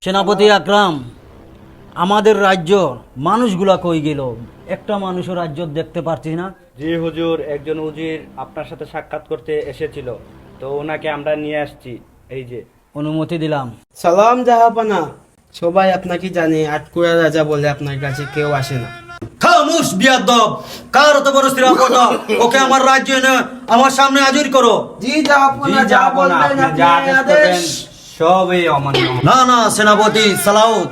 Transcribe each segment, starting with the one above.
সেনাপতি আকরাম, আমাদের রাজ্য মানুষগুলা কই গেল? একটা মানুষও রাজ্য দেখতে পারছি না। জি হুজুর, একজন উজির আপনার সাথে সাক্ষাৎ করতে এসেছিল, তো ওনাকে আমরা নিয়ে আসছি। এই যে অনুমতি দিলাম। সালাম জাহাপানা। সবাই আপনাকে জানে, আটকুরা রাজা বলে আপনার কাছে কেউ আসে না। খামোশ বিয়াদব! কার এত বড় স্থিরাপনা? ওকে আমার রাজ্য এনে আমার সামনে হাজির করো। জি জাহাপানা, জি যা জাহাপনা, বলবেন আপনি যা আদেশ করবেন সবই অমান্য। না না সেনাপতি সালাউত,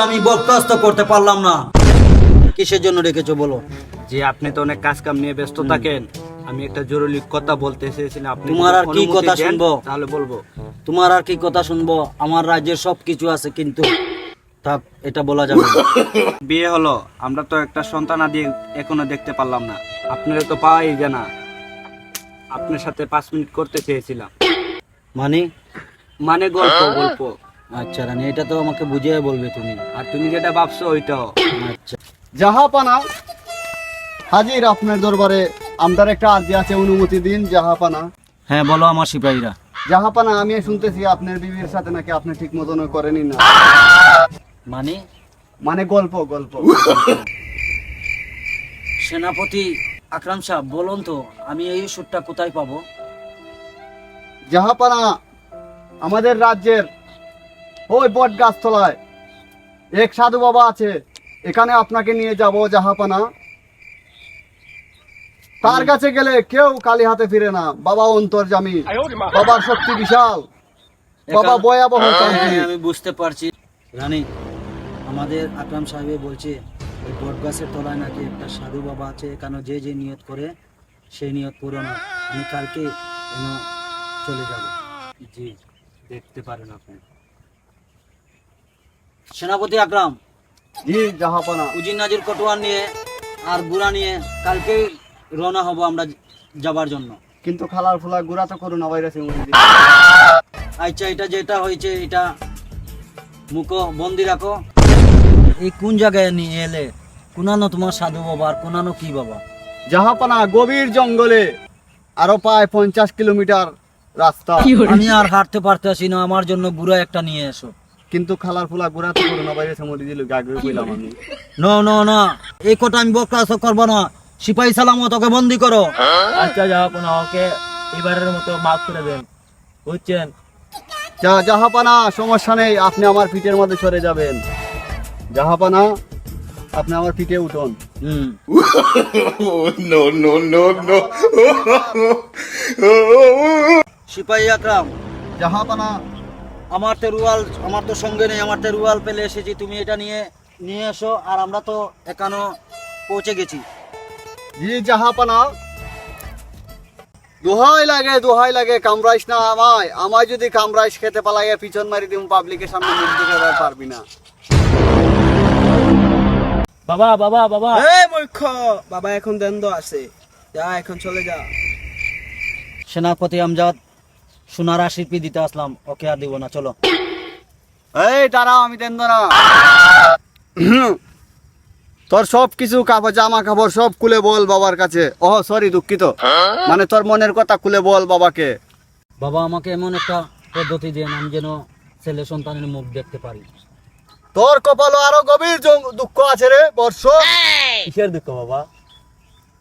আমি বরখাস্ত করতে পারলাম না। কিসের জন্য রেখেছো বলো? যে আপনি তো অনেক কাজ কাম নিয়ে ব্যস্ত থাকেন, আমি একটা জরুরি কথা বলতে চেয়েছিলাম। আপনি তোমার আর যদি কি অনুমতি কথা দেন, শুনবো? তাহলে বলবো। তোমার আর কি কথা শুনবো? আমার রাজ্যের সব কিছু আছে, কিন্তু থাক, এটা বলা যাবে না। বিয়ে হলো, আমরা তো একটা সন্তান আদি এখনো দেখতে পারলাম না। আপনারা তো পাওয়াই যায় না। আপনার সাথে 5 মিনিট করতে চেয়েছিলাম। মানে? মানে গল্প গল্প। আচ্ছা রানী, এটা তো আমাকে বুঝিয়ে বলবে তুমি। আর তুমি যেটা ভাবছো ওইটাও। আচ্ছা জাহাপানা হাজির আপনার দরবারে। আমদার একটা আর্জি আছে, অনুমতি দিন জাহাপানা। হ্যাঁ বলো আমার সিপাহীরা। জাহাপানা, আমি শুনতেছি আপনার বিবির সাথে নাকি আপনি ঠিক মতন করেনি না। মানে? মানে গল্প গল্প। সেনাপতি আকরাম সাহেব বলুন তো, আমি এই সুটটা কোথায় পাবো? জাহাপানা, আমাদের রাজ্যের ওই বট গাছতলায় এক সাধু বাবা আছে, এখানে আপনাকে নিয়ে যাব জাহাপানা। তার কাছে গেলে কেউ খালি হাতে ফিরে না। বাবা অন্তর্যামী, বাবার শক্তি বিশাল, বাবা ভয়াবহ তান্ত্রিক। আমি বুঝতে পারছি রানী, আমাদের আকরাম সাহেব বলছে ওই বট গাছের তলায় নাকি একটা সাধু বাবা আছে, এখানে যে যে নিয়ত করে সেই নিয়ত পুরো না। আমি কালকে চলে যাব। জি, দেখতে পারেন আপনি। সেনাপতি আকরাম, জি জাহাপানা। উজির নাজির কটোয়ার নিয়ে আর গুড়া নিয়ে কালকেই রওনা হব আমরা যাবার জন্য। কিন্তু খালার ফুলা গুড়া তো করোনা ভাইরাসে মরে দিল। আচ্ছা, এটা যেটা হয়েছে এটা মুখো বন্দি রাখো। এই কোন জায়গায় নিয়ে এলে? কোনানো তোমার সাধু বাবা আর কোনানো কি বাবা? জাহাপানা গভীর জঙ্গলে, আরো প্রায় 50 কিলোমিটার রাস্তা। আমি আর হাঁটতে পারতেছি না, আমার জন্য গুড়া একটা নিয়ে এসো। কিন্তু খালার ফুলা গুড়া তো করোনা ভাইরাসে মরে দিল, গাগে কইলাম আমি। নো নো না, এই কথা আমি বকরাস করবো না। সিপাহী সালামত ওকে বন্দি করো। আচ্ছা জাহাপনা, ওকে এবারের মতো মাফ করে দেন, বুঝছেন? জাহাপানা সমস্যা নেই, আপনি আমার পিঠের মধ্যে চড়ে যাবেন। জাহাপানা, আপনি আমার পিঠে উঠুন। হুম। সিপাহী আকরাম, জাহাপানা, আমার তো সঙ্গে নেই, আমার তেরুয়াল পেলে এসেছি, তুমি এটা নিয়ে নিয়ে এসো। আর আমরা তো এখানো পৌঁছে গেছি। জি জাহাপানা। দোহাই লাগে কামড়াইস না আমায়। আমায় যদি কামড়াইস খেতে পালাইয়া পিছন মারি দিম, পাবলিকের সামনে মুখ দেখাতে পারবি না। বাবা বাবা বাবা, এই মূর্খ বাবা, এখন দ্বন্দ্ব আছে, যা এখন চলে যা। সেনাপতি আমজাদ, সোনার শিল্পী দিতে আসলাম, ওকে আর দিব না, চলো। এই দাঁড়াও, আমি দেন না। তোর সব কিছু কাপড়, জামা কাপড় সব খুলে বল বাবার কাছে। ও সরি, দুঃখিত, মানে তোর মনের কথা খুলে বল বাবাকে। বাবা আমাকে এমন একটা পদ্ধতি দেন আমি যেন ছেলে সন্তানের মুখ দেখতে পারি। তোর কপালে আরো গভীর দুঃখ আছে রে বর্ষ। কিসের দুঃখ বাবা?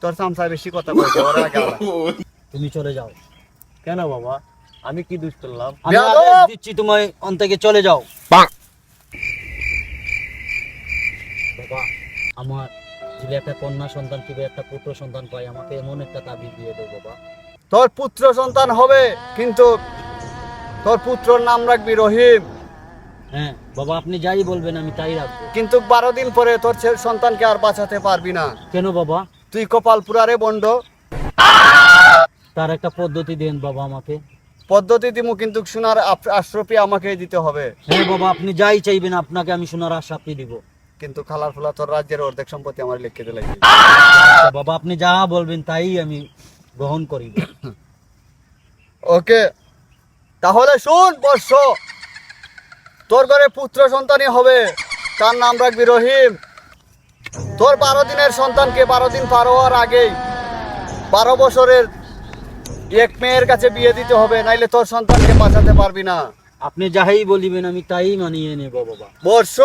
তোর সামসায় বেশি কথা বলছে, ওরা আগে আলাদা। তুমি চলে যাও। কেন বাবা, আমি কি দোষ করলাম? আমি বেয়াদব! আদেশ দিচ্ছি, তুমি অন্তকে চলে যাও। বাবা, আমার যদি একটা কন্যা সন্তান কিংবা একটা পুত্র সন্তান পাই, আমাকে এমন একটা তাবিজ দিয়ে দেবো বাবা। তোর পুত্র সন্তান হবে, কিন্তু তোর পুত্রর নাম রাখবি রহিম। হ্যাঁ বাবা, আপনি যাই বলবেন আমি তাই রাখবো। কিন্তু 12 দিন পরে তোর সন্তানকে আর বাঁচাতে পারবি না। কেন বাবা? তুই কপাল পুরারে বন্ড। তার একটা পদ্ধতি দেন বাবা আমাকে। পদ্ধতি দিমু, কিন্তু সোনার আশ্রপি আমাকে দিতে হবে। হ্যাঁ বাবা, আপনি যাই চাইবেন আপনাকে আমি সোনার আশ্বাস দিব। কিন্তু খালার ফুলা তোর রাজ্যের অর্ধেক সম্পত্তি আমার লিখে দিলে। আচ্ছা বাবা, আপনি যা বলবেন তাই আমি গ্রহণ করিব। ওকে, তাহলে শুন বর্ষ, তোর ঘরে পুত্র সন্তানই হবে, তার নাম রাখবি রহিম। তোর 12 দিনের সন্তানকে 12 দিন পার হওয়ার আগেই 12 বছরের এক মেয়ের কাছে বিয়ে দিতে হবে, নাইলে তোর সন্তানকে বাঁচাতে পারবি না। আপনি যাই বলিবেন আমি তাই মানিয়ে নেব বাবা। বর্ষ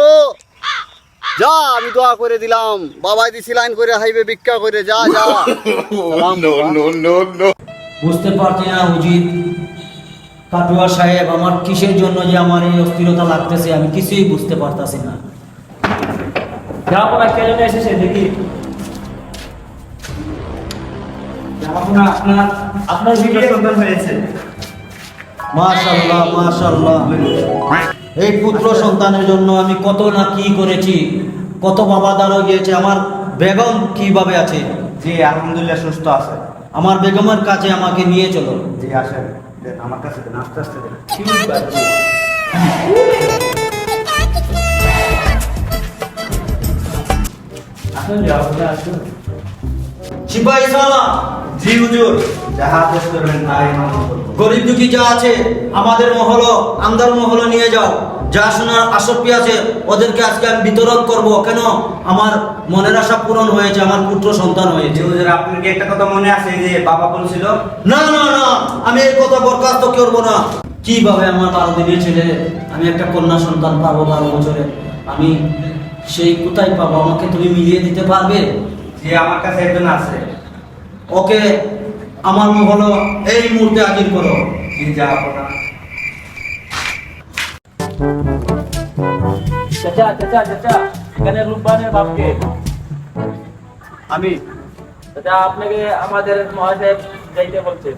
যা, আমি দোয়া করে দিলাম, বাবাই দিছি লাইন করে হাইবে ভিক্ষা করে, যা যা। সালাম বাবা। বুঝতে পারছি না হুজুর কাটুয়া সাহেব, আমার কিসের জন্য যে আমার এই অস্থিরতা লাগতেছে আমি কিছুই বুঝতে পারতাছি না। জাহাপনা কে জন্য এসেছে দেখি। জাহাপনা, আপনার পুত্র সন্তান হয়েছে। মাশাআল্লাহ মাশাআল্লাহ, এই পুত্র সন্তানের জন্য আমি কত না কি করেছি, কত বাবা দাঁড়ো গিয়েছে। আমার বেগম কিভাবে আছে? জি আলহামদুলিল্লাহ সুস্থ আছে। আমার বেগমের কাছে আমাকে নিয়ে চলো। জি আসেন, দেন আমার কাছে দেন, আস্তে আস্তে দেন। ঠিক আছে। আসুন জাহাপনা আসুন। সিপাহী সালাম। জি হুজুর। যাহা আদেশ করবেন তাই মানব করব। গরিব দুঃখী যা আছে আমাদের মহল, আমদার মহল নিয়ে যাও। যা শোনার আসক্তি আছে ওদেরকে আজকে আমি বিতরণ করব। কেন? আমার মনের আশা পূরণ হয়েছে, আমার পুত্র সন্তান জি হয়েছে। হুজুর, আপনার কি একটা কথা মনে আছে যে বাবা বলছিল? না না না, আমি এই কথা বরখাস্ত করবো না। কিভাবে আমার 12 দিনের ছেলে, আমি একটা কন্যা সন্তান পাবো 12 বছরে, আমি সেই কোথায় পাবো? আমাকে তুমি মিলিয়ে দিতে পারবে? জি আমার কাছে একজন আছে। ওকে আমার মহল এই মুহূর্তে হাজির করো। জি জাহাপনা। চাচা চাচা চাচা, এখানে রূপবানের বাপকে। আমি চাচা আপনাকে আমাদের মহাদেব যাইতে বলছে।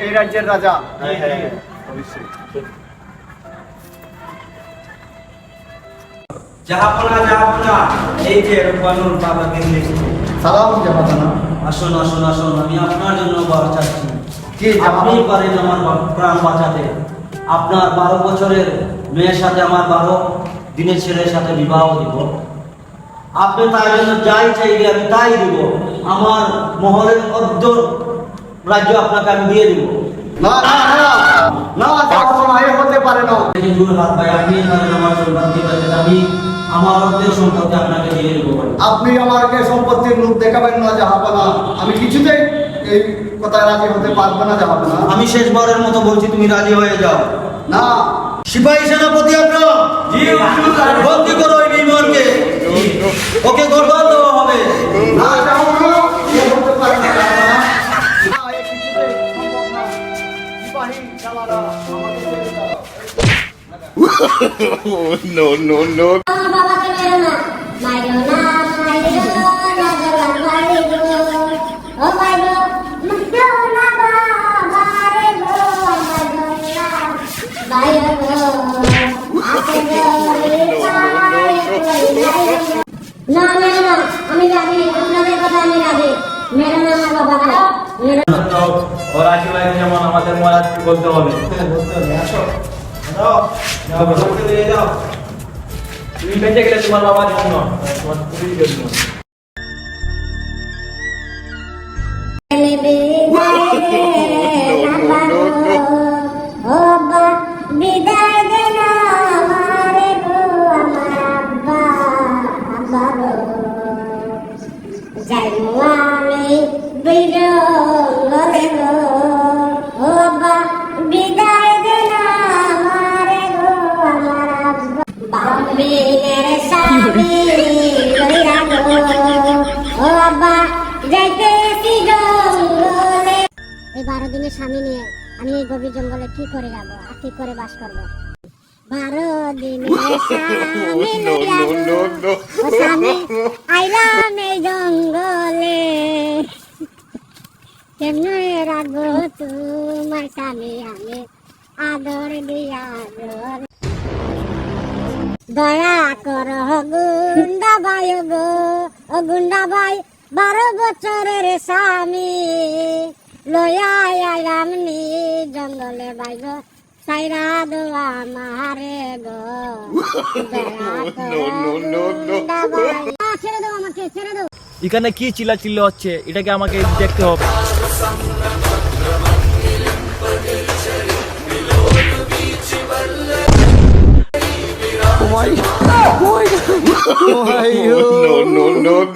এই রাজ্যের রাজা। হ্যাঁ, হ্যাঁ, অবশ্যই। জাহাপনা জাহাপনা, এই যে রূপানুর বাবাকে নিয়েছি। সালাম জাহাপনা। আসুন আসুন আসুন, আমি আপনার জন্য বার চাচ্ছি। জি, জাহাপনা। আপনি পারেন আমার প্রাণ বাঁচাতে। আপনার 12 বছরের মেয়ের সাথে আমার 12 দিনের ছেলের সাথে বিবাহ দিব। আপনি তার জন্য যাই চাইবে আমি তাই দিব। আমার মহলের অর্ধ রাজ্য আপনাকে আমি দিয়ে দিব। না না না না, জাহাপনা এ হতে পারে না। এই যে জোর হাত ভাই, আপনি পারেন আমার সম্পত্তি পেতে, আমি আমার অর্ধেক সম্পত্তি আপনাকে দিয়ে দেবো ভাই। আপনি আমাকে সম্পত্তির রূপ দেখাবেন না জাহাপনা, আমি কিছুতেই এই কথায় রাজি হতে পারবো না জাহাপনা। আমি শেষবারের মতো বলছি, তুমি রাজি হয়ে যাও। না, সিপাহী সেনাপতি আকরাম, বন্দি করো এই বিমানকে। ওকে গর্দান দেওয়া হবে। না জাহাপনা, এ হতে পারে না জাহাপনা। না, এ কিছুতেই সম্ভব না। সিপাহী শালারা, আমাকে ছেড়ে দাও। বাবাকে মেরো না, মাইরো না, মাইরো না, গলা মাইরো। ও মাইরো, মাইরো না বাবারে গো, মাইরো না, মাইরো গো। আপে গরে পায়ে করি মাইরো না। না মেরো না, আমি রাজি, আপনাদের কথা আমি রাজি। মেরো না আমার বাবাকে, মেরো না। ও রাজি ভাই যেমন আমাদের মহারাজকে বলতে হবে। তুমি বেঁচে গেলে তোমার বাবার জন্য, তোমার স্ত্রীর জন্য। বিদায় দে না আমারে গো, আমার আব্বা, আব্বা গো। যাইমু আমি বিরঙ্গলে গো, ও আব্বা বিদায় দে না আমারে গো, আমার আব্বা। বাম্বিনের সাবি লইরা গো, ও আব্বা যাইতেছি জঙ্গলে। এই 12 দিনের স্বামী নিয়ে আমি এই গভীর জঙ্গলে কি করে যাব আর কি করে বাস করব? 12 দিনের স্বামী লইয়া গো, ও স্বামী আইলাম এই জঙ্গলে। কেমনে রাখবো তোমার স্বামী আমি আদর দিয়া আদর। দয়া কর গুন্ডা ভাই গো, ও গুন্ডা ভাই 12 বছরের স্বামী লয়া আইলাম নি জঙ্গলে ভাই গো, সাইরা দোয়া মারে গো। দয়া কর গুন্ডা ভাই। ছেড়ে দাও আমাকে, ছেড়ে দাও। এখানে কি চিল্লা হচ্ছে, এটাকে আমাকে দেখতে হবে। Oh my God.